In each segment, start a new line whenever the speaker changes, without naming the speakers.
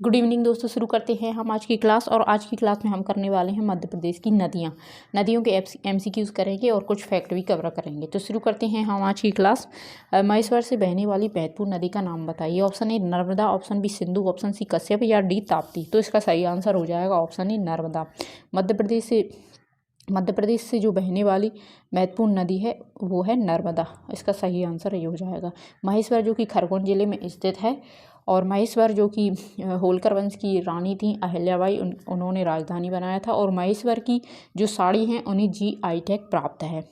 Good evening दोस्तों, शुरू करते हैं हम आज की क्लास। और आज की क्लास में हम करने वाले हैं मध्य प्रदेश की नदियों के MCQs करेंगे और कुछ फैक्ट भी कवर करेंगे। तो शुरू करते हैं हम आज की क्लास। महेश्वर से बहने वाली महत्वपूर्ण नदी का नाम बताइए। Option A Narmada, option B Sindhu, option C Kashyap या डी ताप्ती। तो इसका सही आंसर हो जाएगा ऑप्शन ए नर्मदा। मध्य प्रदेश से जो बहने वाली महत्वपूर्ण नदी है वो है नर्मदा। इसका सही आंसर ये हो जाएगा। महेश्वर जो कि खरगोन जिले में स्थित है, और महेश्वर जो कि होलकर वंश की रानी थी अहिल्याबाई, उन्होंने राजधानी बनाया था। और महेश्वर की जो साड़ी हैं उन्हें GI टैग प्राप्त है।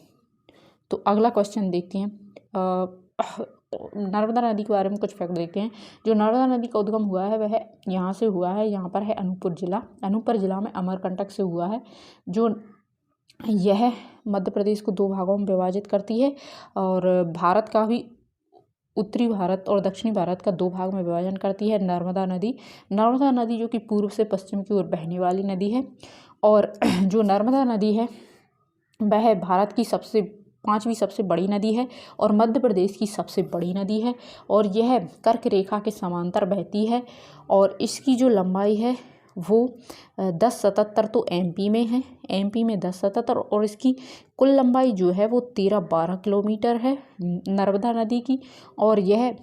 तो अगला क्वेश्चन देखते हैं। नर्मदा नदी के बारे में कुछ फैक्ट देखते हैं। जो नर्मदा नदी का उद्गम हुआ है वह यहाँ से हुआ है। यहाँ पर है अनूपपुर जिला में अमरकंटक से हुआ है। जो यह मध्य प्रदेश को दो भागों में विभाजित करती है, और भारत का भी उत्तरी भारत और दक्षिणी भारत का दो भाग में विभाजन करती है नर्मदा नदी जो कि पूर्व से पश्चिम की ओर बहने वाली नदी है। और जो नर्मदा नदी है वह भारत की पांचवी सबसे बड़ी नदी है और मध्य प्रदेश की सबसे बड़ी नदी है। और यह कर्क रेखा के समांतर बहती है, और इसकी जो लंबाई है वो 1077 तो MP में है। MP में 1077, और इसकी कुल लंबाई जो है वो 13-12 किलोमीटर है नर्मदा नदी की। और यह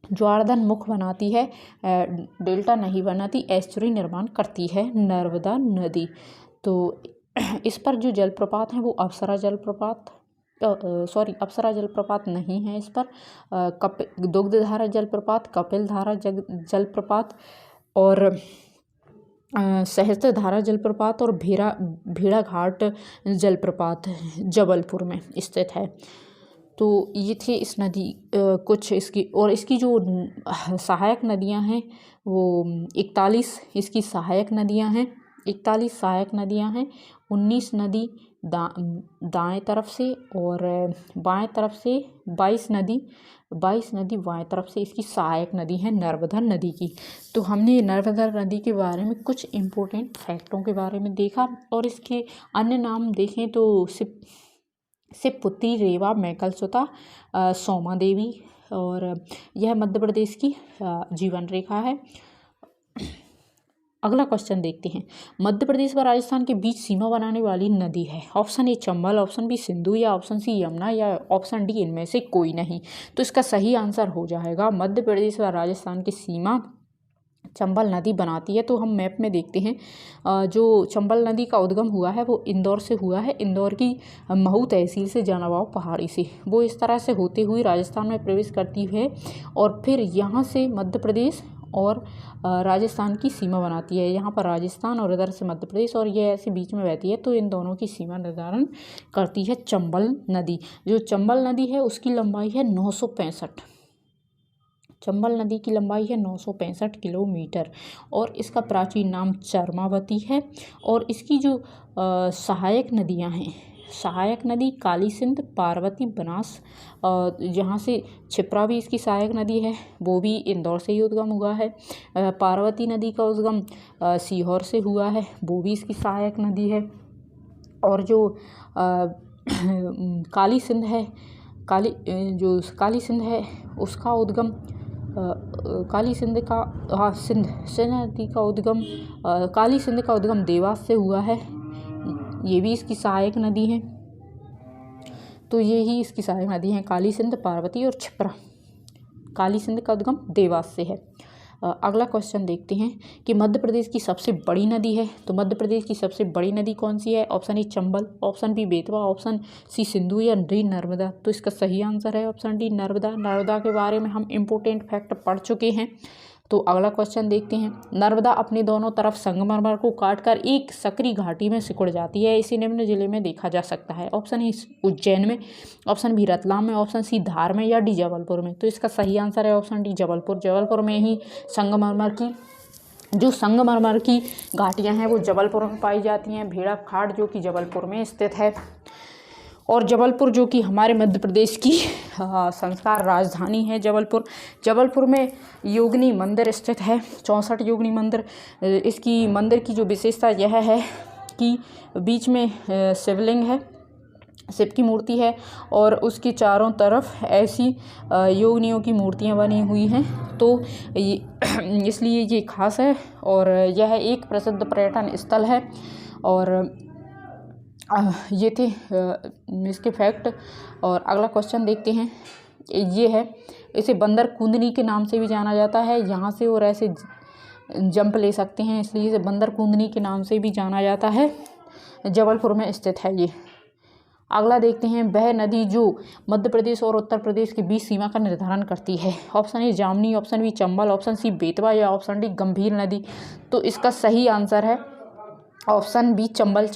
ज्वारधन मुख बनाती है, डेल्टा नहीं बनाती, एस्चुरी निर्माण करती है नर्मदा नदी। तो इस पर जो जलप्रपात हैं वो अप्सरा जलप्रपात नहीं है। इस पर दुग्धधारा जलप्रपात, कपिल धारा जलप्रपात और सहस्त्रधारा जलप्रपात और भेड़ाघाट जलप्रपात जबलपुर में स्थित है। तो ये थे इस नदी कुछ इसकी जो सहायक नदियां हैं वो 41 इसकी सहायक नदियां हैं। 41 सहायक नदियां हैं। 19 नदी दाएं तरफ से और बाएं तरफ से 22 नदी बाएं तरफ से इसकी सहायक नदी है नर्मदा नदी की। तो हमने नर्मदा नदी के बारे में कुछ इम्पोर्टेंट फैक्टों के बारे में देखा, और इसके अन्य नाम देखें तो शिवपुत्री, रेवा, मैकलसुता, सोमा देवी, और यह मध्य प्रदेश की जीवन रेखा है। अगला क्वेश्चन देखते हैं। मध्य प्रदेश व राजस्थान के बीच सीमा बनाने वाली नदी है। Option A Chambal, option B Sindhu, या ऑप्शन सी यमुना, या ऑप्शन डी इनमें से कोई नहीं। तो इसका सही आंसर हो जाएगा मध्य प्रदेश व राजस्थान की सीमा चंबल नदी बनाती है। तो हम मैप में देखते हैं, जो चंबल नदी का उद्गम हुआ है वो इंदौर से हुआ है। इंदौर की महू तहसील से जानावाव पहाड़ी से वो इस तरह से होते हुए राजस्थान में प्रवेश करती है, और फिर यहाँ से मध्य प्रदेश और राजस्थान की सीमा बनाती है। यहाँ पर राजस्थान और इधर से मध्य प्रदेश, और ये ऐसे बीच में बहती है। तो इन दोनों की सीमा निर्धारण करती है चंबल नदी। जो चंबल नदी है उसकी लंबाई है 965। चंबल नदी की लंबाई है 965 किलोमीटर, और इसका प्राचीन नाम चरमावती है। और इसकी जो सहायक नदियाँ हैं, सहायक नदी काली सिंध, पार्वती, बनास, जहाँ से क्षिप्रा भी इसकी सहायक नदी है, वो भी इंदौर से ही उद्गम हुआ है। पार्वती नदी का उद्गम सीहोर से हुआ है, वो भी इसकी सहायक नदी है। और जो काली सिंध है उसका उद्गम सिंध नदी का उद्गम काली सिंध का उद्गम देवास से हुआ है। ये भी इसकी सहायक नदी है। तो ये ही इसकी सहायक नदी हैं, काली सिंध, पार्वती और क्षिप्रा। काली सिंध का उद्गम देवास से है। अगला क्वेश्चन देखते हैं कि मध्य प्रदेश की सबसे बड़ी नदी है। तो मध्य प्रदेश की सबसे बड़ी नदी कौन सी है? Option A Chambal, option B Betwa, option C Sindhu, या डी नर्मदा। तो इसका सही आंसर है ऑप्शन डी नर्मदा के बारे में हम इम्पोर्टेंट फैक्ट पढ़ चुके हैं। तो अगला क्वेश्चन देखते हैं। नर्मदा अपने दोनों तरफ संगमरमर को काटकर एक सकरी घाटी में सिकुड़ जाती है। इसे निम्न जिले में देखा जा सकता है। ऑप्शन ए उज्जैन में, ऑप्शन बी रतलाम में, ऑप्शन सी धार में, या डी जबलपुर में। तो इसका सही आंसर है ऑप्शन डी जबलपुर में ही संगमरमर की घाटियाँ हैं वो जबलपुर में पाई जाती हैं। भेड़ाघाट जो कि जबलपुर में स्थित है, और जबलपुर जो कि हमारे मध्य प्रदेश की संस्कार राजधानी है जबलपुर में योगिनी मंदिर स्थित है, 64 योगिनी मंदिर। इसकी मंदिर की जो विशेषता यह है कि बीच में शिवलिंग है, शिव की मूर्ति है और उसके चारों तरफ ऐसी योगिनियों की मूर्तियां बनी हुई हैं। तो इसलिए ये खास है और यह एक प्रसिद्ध पर्यटन स्थल है। और ये थे इसके फैक्ट। और अगला क्वेश्चन देखते हैं, ये है, इसे बंदर कूंदनी के नाम से भी जाना जाता है। यहाँ से और ऐसे जंप ले सकते हैं, इसलिए इसे बंदर कूंदनी के नाम से भी जाना जाता है। जबलपुर में स्थित है ये। अगला देखते हैं, वह नदी जो मध्य प्रदेश और उत्तर प्रदेश के बीच सीमा का निर्धारण करती है। Option A Jamni, option B Chambal, option C Betwa या ऑप्शन डी गंभीर नदी। तो इसका सही आंसर है ऑप्शन बी चंबल।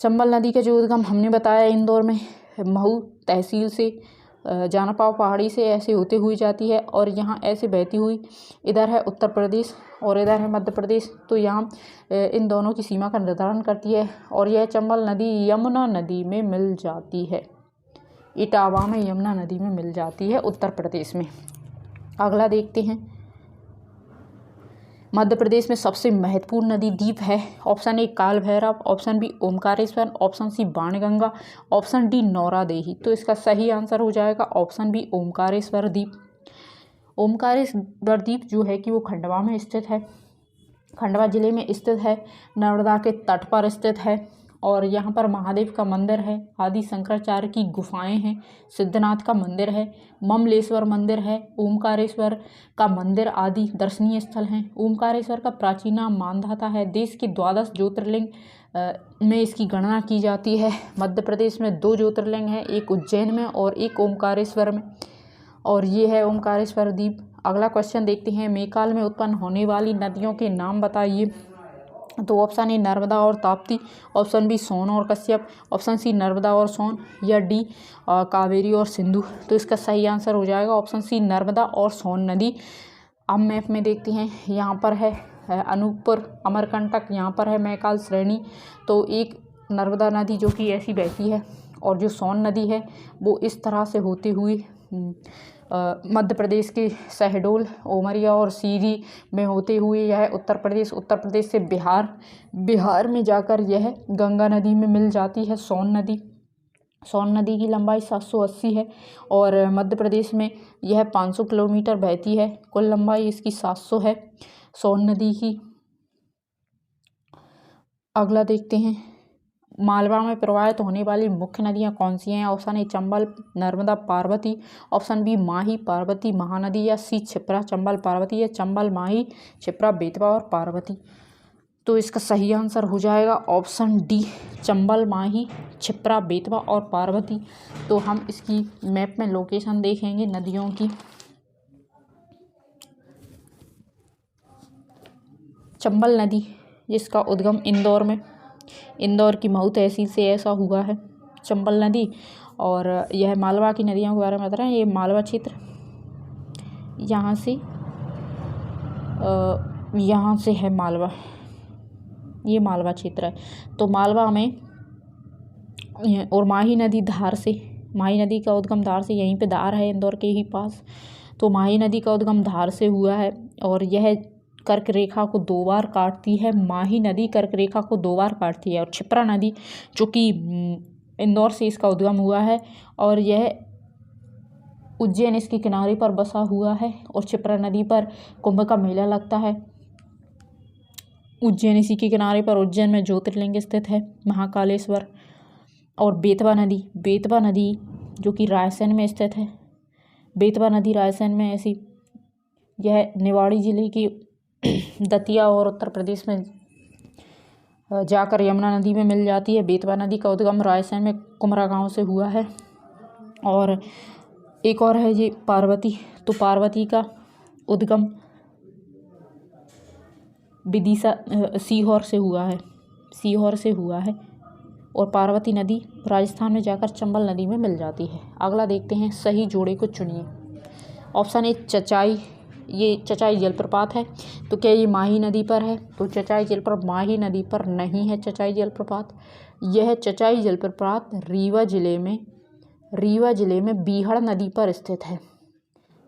चंबल नदी का जो उद्गम हमने बताया इंदौर में महू तहसील से जानापाव पहाड़ी से ऐसे होते हुए जाती है और यहाँ ऐसे बहती हुई इधर है उत्तर प्रदेश और इधर है मध्य प्रदेश। तो यहाँ इन दोनों की सीमा का निर्धारण करती है और यह चंबल नदी यमुना नदी में मिल जाती है। इटावा में यमुना नदी में मिल जाती है उत्तर प्रदेश में। अगला देखते हैं, मध्य प्रदेश में सबसे महत्वपूर्ण नदी द्वीप है। Option A Kal Bhairav, option B Omkareshwar, option C Banganga, option D Nauradehi. तो इसका सही आंसर हो जाएगा ऑप्शन बी ओमकारेश्वर द्वीप। ओमकारेश्वर द्वीप जो है कि वो खंडवा में स्थित है, खंडवा जिले में स्थित है, नर्मदा के तट पर स्थित है और यहाँ पर महादेव का मंदिर है, आदि शंकराचार्य की गुफाएं हैं, सिद्धनाथ का मंदिर है, ममलेश्वर मंदिर है, ओमकारेश्वर का मंदिर आदि दर्शनीय स्थल हैं। ओमकारेश्वर का प्राचीन नाम मानधाता है। देश के 12 ज्योतिर्लिंग में इसकी गणना की जाती है। मध्य प्रदेश में 2 ज्योतिर्लिंग हैं, एक उज्जैन में और एक ओमकारेश्वर में, और ये है ओमकारेश्वर द्वीप। अगला क्वेश्चन देखते हैं, मेकाल में उत्पन्न होने वाली नदियों के नाम बताइए। तो ऑप्शन ए नर्मदा और ताप्ती, ऑप्शन बी सोन और कश्यप, ऑप्शन सी नर्मदा और सोन या डी कावेरी और सिंधु। तो इसका सही आंसर हो जाएगा ऑप्शन सी नर्मदा और सोन नदी। अब मैप में देखते हैं, यहाँ पर है अनूपपुर, अमरकंटक, यहाँ पर है मैकाल श्रेणी। तो एक नर्मदा नदी जो कि ऐसी बहती है और जो सोन नदी है वो इस तरह से होती हुई मध्य प्रदेश के शहडोल, उमरिया और सीरी में होते हुए यह उत्तर प्रदेश से बिहार में जाकर यह गंगा नदी में मिल जाती है। सोन नदी की लंबाई 780 है और मध्य प्रदेश में यह 500 किलोमीटर बहती है। कुल लंबाई इसकी 700 है सोन नदी की। अगला देखते हैं, मालवा में प्रवाहित होने वाली मुख्य नदियां कौन सी हैं। Option A Chambal, Narmada, Parvati, option B Mahi, Parvati, Mahanadi या सी क्षिप्रा, चंबल, पार्वती या चंबल, माही, क्षिप्रा, बेतवा और पार्वती। तो इसका सही आंसर हो जाएगा ऑप्शन डी चंबल, माही, क्षिप्रा, बेतवा और पार्वती। तो हम इसकी मैप में लोकेशन देखेंगे नदियों की। चंबल नदी जिसका उद्गम इंदौर की महू तहसील से ऐसा हुआ है चंबल नदी। और यह मालवा की नदियों के बारे में बता रहे हैं। ये मालवा क्षेत्र यहाँ से है मालवा, ये मालवा क्षेत्र है। तो मालवा में और माही नदी का उद्गम धार से, यहीं पे धार है इंदौर के ही पास। तो माही नदी का उद्गम धार से हुआ है और यह कर्क रेखा को 2 बार काटती है। माही नदी कर्क रेखा को 2 बार काटती है। और क्षिप्रा नदी जो कि इंदौर से इसका उद्गम हुआ है और यह उज्जैन इसके किनारे पर बसा हुआ है। और क्षिप्रा नदी पर कुंभ का मेला लगता है। उज्जैन इसी के किनारे पर, उज्जैन में ज्योतिर्लिंग स्थित है महाकालेश्वर। और बेतवा नदी जो कि रायसेन में स्थित है। बेतवा नदी रायसेन में ऐसी, यह निवाड़ी जिले की दतिया और उत्तर प्रदेश में जाकर यमुना नदी में मिल जाती है। बेतवा नदी का उद्गम रायसेन में कुमरा गांव से हुआ है। और एक और है ये पार्वती। तो पार्वती का उद्गम विदिशा सीहोर से हुआ है और पार्वती नदी राजस्थान में जाकर चंबल नदी में मिल जाती है। अगला देखते हैं, सही जोड़े को चुनिए। ऑप्शन ए चचाई, ये चचाई जलप्रपात है। तो क्या ये माही नदी पर है? तो चचाई जलप्रपात माही नदी पर नहीं है। चचाई जलप्रपात, यह चचाई जलप्रपात रीवा जिले में बीहड़ नदी पर स्थित है।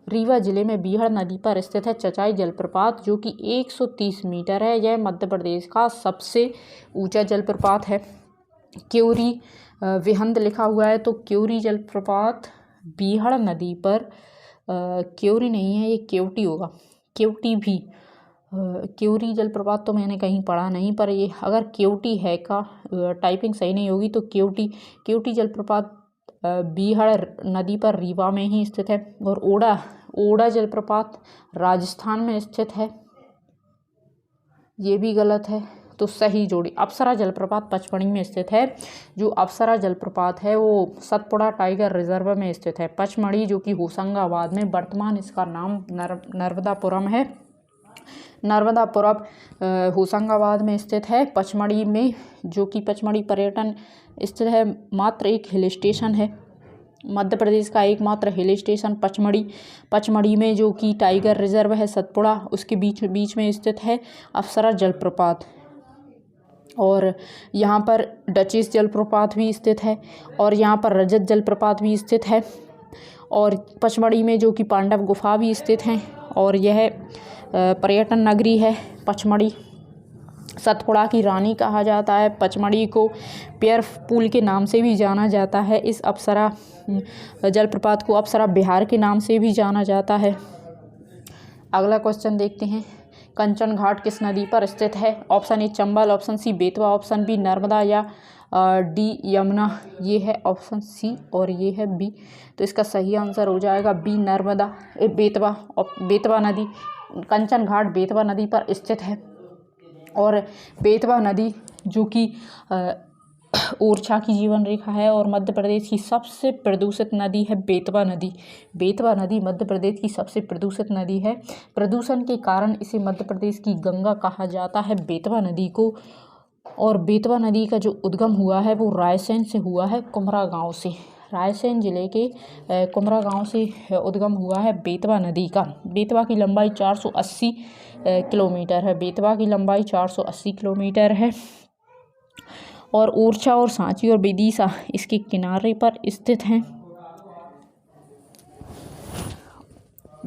रीवा जिले में बीहड़ नदी पर स्थित है चचाई जलप्रपात, जो कि 130 मीटर है। यह मध्य प्रदेश का सबसे ऊंचा जलप्रपात है। क्योरी विहंद लिखा हुआ है, तो क्योरी जलप्रपात बीहड़ नदी पर, क्योरी नहीं है ये केवटी होगा, केवटी भी, क्योरी जलप्रपात तो मैंने कहीं पढ़ा नहीं, पर ये अगर केवटी है का टाइपिंग सही नहीं होगी तो केवटी जलप्रपात बीहड़ नदी पर रीवा में ही स्थित है। और ओड़ा जलप्रपात राजस्थान में स्थित है, ये भी गलत है। तो सही जोड़ी अप्सरा जलप्रपात पचमढ़ी में स्थित है। जो अप्सरा जलप्रपात है वो सतपुड़ा टाइगर रिजर्व में स्थित है। पचमढ़ी जो कि होशंगाबाद में, वर्तमान इसका नाम नर्मदापुरम है। नर्मदापुरम होशंगाबाद में स्थित है। पचमढ़ी में, जो कि पचमढ़ी पर्यटन स्थित है, मात्र एक हिल स्टेशन है, मध्य प्रदेश का एकमात्र हिल स्टेशन पचमढ़ी में, जो कि टाइगर रिजर्व है सतपुड़ा, उसके बीच में स्थित है अप्सरा जलप्रपात। और यहाँ पर डचेस जलप्रपात भी स्थित है, और यहाँ पर रजत जलप्रपात भी स्थित है। और पचमढ़ी में जो कि पांडव गुफा भी स्थित हैं। और यह पर्यटन नगरी है पचमढ़ी। सतपुड़ा की रानी कहा जाता है। पचमढ़ी को पेयर पूल के नाम से भी जाना जाता है। इस अप्सरा जलप्रपात को अप्सरा बिहार के नाम से भी जाना जाता है। अगला क्वेश्चन देखते हैं। कंचन घाट किस नदी पर स्थित है? Option A Chambal, option C Betwa, option B Narmada, या डी यमुना। ये है ऑप्शन सी और ये है बी। तो इसका सही आंसर हो जाएगा बी नर्मदा, बेतवा नदी। कंचन घाट बेतवा नदी पर स्थित है। और बेतवा नदी जो कि ओरछा की जीवन रेखा है, और मध्य प्रदेश की सबसे प्रदूषित नदी है बेतवा नदी। बेतवा नदी मध्य प्रदेश की सबसे प्रदूषित नदी है। प्रदूषण के कारण इसे मध्य प्रदेश की गंगा कहा जाता है, बेतवा नदी को। और बेतवा नदी का जो उद्गम हुआ है वो रायसेन से हुआ है, कुमरा गांव से। रायसेन जिले के कुमरा गांव से उद्गम हुआ है बेतवा नदी का। बेतवा की लंबाई 480 किलोमीटर है। बेतवा की लंबाई 480 किलोमीटर है। और ओरछा और सांची और विदिशा इसके किनारे पर स्थित हैं।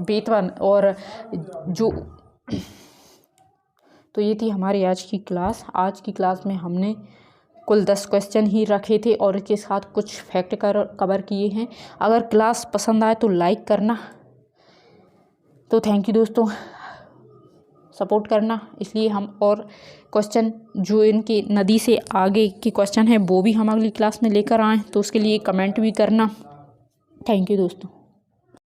बेतवा और जो तो ये थी हमारी आज की क्लास। आज की क्लास में हमने कुल 10 क्वेश्चन ही रखे थे और इसके साथ कुछ फैक्ट कवर किए हैं। अगर क्लास पसंद आए तो लाइक करना। तो थैंक यू दोस्तों, सपोर्ट करना। इसलिए हम और क्वेश्चन जो इनकी नदी से आगे के क्वेश्चन हैं वो भी हम अगली क्लास में लेकर आएँ, तो उसके लिए कमेंट भी करना। थैंक यू दोस्तों।